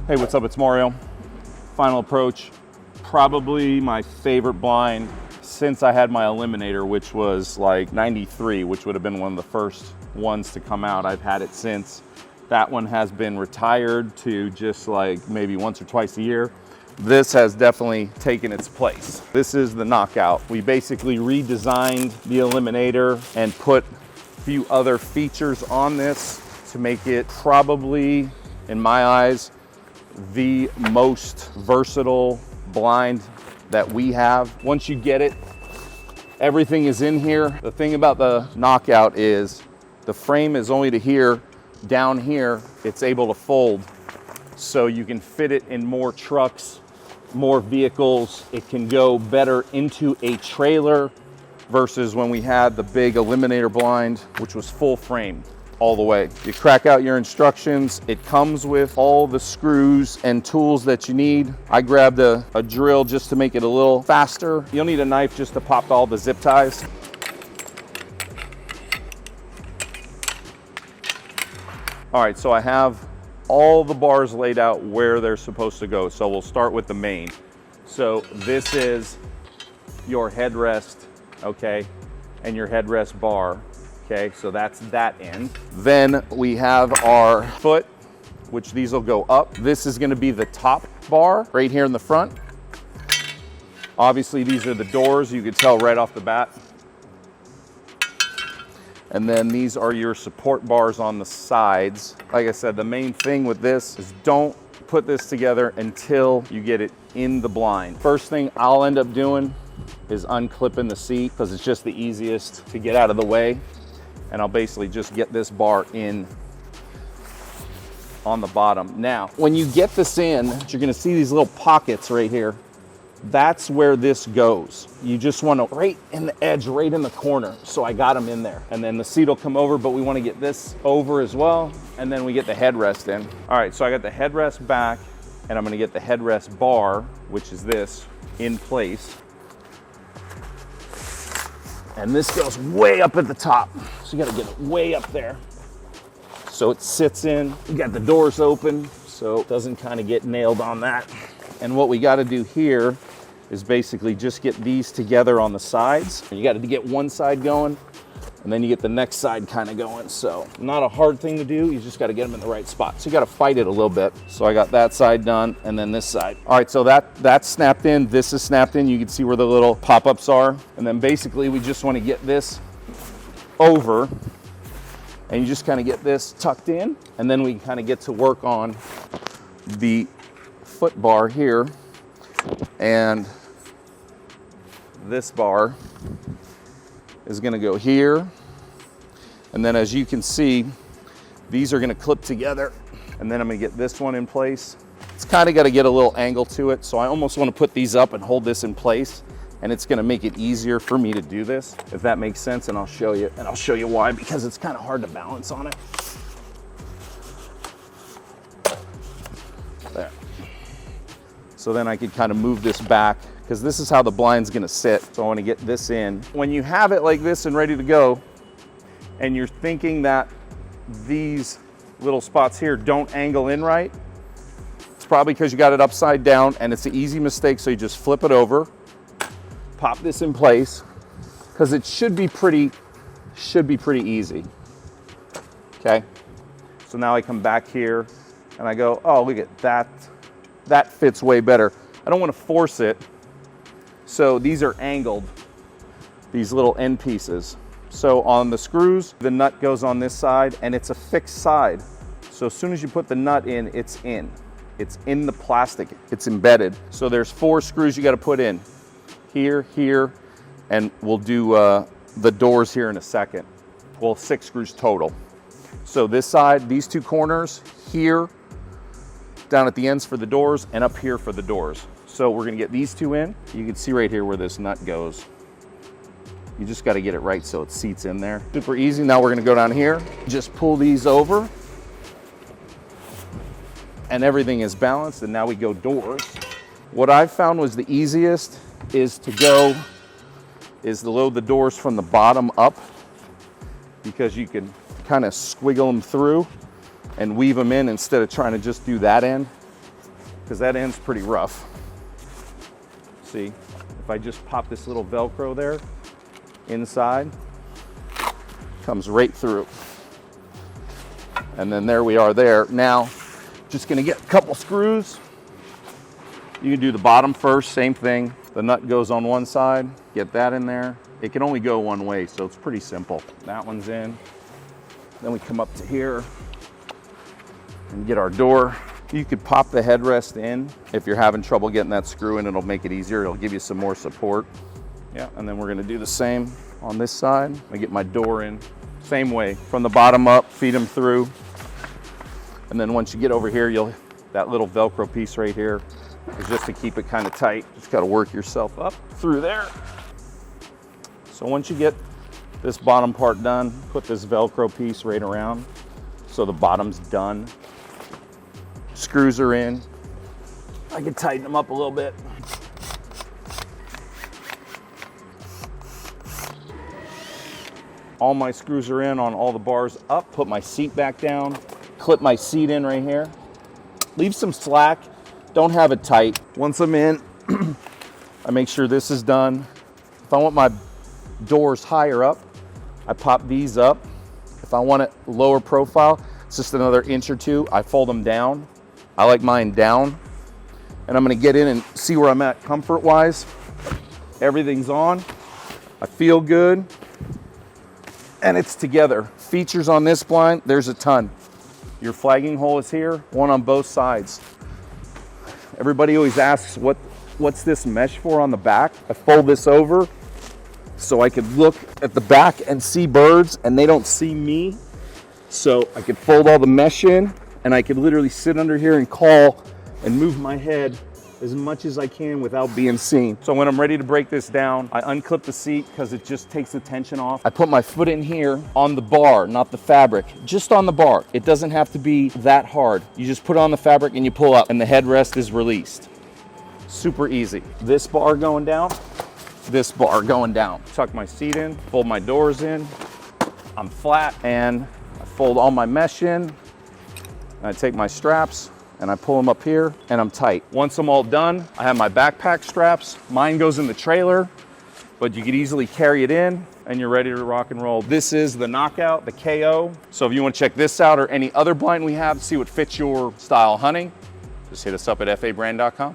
Hey, what's up? It's Mario. Final approach. Probably my favorite blind since I had my Eliminator, which was like 93, which would have been one of the first ones to come out. I've had it since. That one has been retired to just like maybe once or twice a year. This has definitely taken its place. This is the Knockout. We basically redesigned the Eliminator and put a few other features on this to make it probably, in my eyes, the most versatile blind that we have. Once you get it, everything is in here. The thing about the Knockout is the frame is only to here. Down here, it's able to fold, so you can fit it in more trucks, more vehicles. It can go better into a trailer versus when we had the big Eliminator blind, which was full frame all the way. You crack out your instructions. It comes with all the screws and tools that you need. I grabbed a drill just to make it a little faster. You'll need a knife just to pop all the zip ties. All right, so I have all the bars laid out where they're supposed to go. So we'll start with the main. So this is your headrest, okay, and your headrest bar. Okay, so that's that end. Then we have our foot, which these will go up. This is gonna be the top bar right here in the front. Obviously, these are the doors. You can tell right off the bat. And then these are your support bars on the sides. Like I said, the main thing with this is don't put this together until you get it in the blind. First thing I'll end up doing is unclipping the seat because it's just the easiest to get out of the way. And I'll basically just get this bar in on the bottom. Now, when you get this in, you're gonna see these little pockets right here. That's where this goes. You just want to right in the edge, right in the corner. So I got them in there. And then the seat will come over, but we want to get this over as well. And then we get the headrest in. All right, so I got the headrest back and I'm going to get the headrest bar, which is this, in place. And this goes way up at the top. So you got to get it way up there. So it sits in. We got the doors open, so it doesn't kind of get nailed on that. And what we got to do here is basically just get these together on the sides. You got to get one side going, and then you get the next side kind of going. So not a hard thing to do. You just got to get them in the right spot. So you got to fight it a little bit. So I got that side done, and then this side. All right, so that's snapped in. This is snapped in. You can see where the little pop-ups are. And then basically we just want to get this over, and you just kind of get this tucked in, and then we kind of get to work on the foot bar here, and this bar is going to go here, and then as you can see, these are going to clip together, and then I'm going to get this one in place. It's kind of got to get a little angle to it, so I almost want to put these up and hold this in place, and it's going to make it easier for me to do this, if that makes sense. And I'll show you why, because it's kind of hard to balance on it. There. So then I could kind of move this back, because this is how the blind's gonna sit. So I wanna get this in. When you have it like this and ready to go, and you're thinking that these little spots here don't angle in right, it's probably because you got it upside down, and it's an easy mistake. So you just flip it over, pop this in place, because it should be pretty easy. Okay, so now I come back here and I go, oh, look at that. That fits way better. I don't want to force it. So these are angled, these little end pieces. So on the screws, the nut goes on this side, and it's a fixed side. So as soon as you put the nut in, it's in. It's in the plastic, it's embedded. So there's 4 screws you got to put in. Here, here, and we'll do the doors here in a second. Well, 6 screws total. So this side, these 2 corners, here, down at the ends for the doors, and up here for the doors. So we're gonna get these 2 in. You can see right here where this nut goes. You just gotta get it right so it seats in there. Super easy. Now we're gonna go down here, just pull these over, and everything is balanced, and now we go doors. What I found was the easiest is to load the doors from the bottom up, because you can kind of squiggle them through and weave them in instead of trying to just do that end. because that end's pretty rough. See, if I just pop this little Velcro there inside, comes right through. And then there we are there. Now, just gonna get a couple screws. You can do the bottom first, same thing. The nut goes on one side, get that in there. It can only go one way, so it's pretty simple. That one's in. Then we come up to here and get our door. You could pop the headrest in. If you're having trouble getting that screw in, it'll make it easier. It'll give you some more support. Yeah, and then we're gonna do the same on this side. I get my door in, same way, from the bottom up, feed them through. And then once you get over here, that little Velcro piece right here is just to keep it kind of tight. Just gotta work yourself up through there. So once you get this bottom part done, put this Velcro piece right around so the bottom's done. Screws are in. I can tighten them up a little bit. All my screws are in on all the bars up. Put my seat back down. Clip my seat in right here. Leave some slack. Don't have it tight. Once I'm in, I make sure this is done. If I want my doors higher up, I pop these up. If I want it lower profile, it's just another inch or two. I fold them down. I like mine down. And I'm gonna get in and see where I'm at comfort-wise. Everything's on. I feel good. And it's together. Features on this blind, there's a ton. Your flagging hole is here, one on both sides. Everybody always asks, what's this mesh for on the back? I fold this over so I could look at the back and see birds and they don't see me. So I could fold all the mesh in and I could literally sit under here and call and move my head as much as I can without being seen. So when I'm ready to break this down, I unclip the seat because it just takes the tension off. I put my foot in here on the bar, not the fabric, just on the bar. It doesn't have to be that hard. You just put it on the fabric and you pull up and the headrest is released. Super easy. This bar going down, this bar going down. Tuck my seat in, fold my doors in. I'm flat and I fold all my mesh in. I take my straps and I pull them up here and I'm tight. Once I'm all done, I have my backpack straps. Mine goes in the trailer, but you could easily carry it in and you're ready to rock and roll. This is the Knockout, the KO. So if you want to check this out or any other blind we have, see what fits your style hunting, just hit us up at fabrand.com.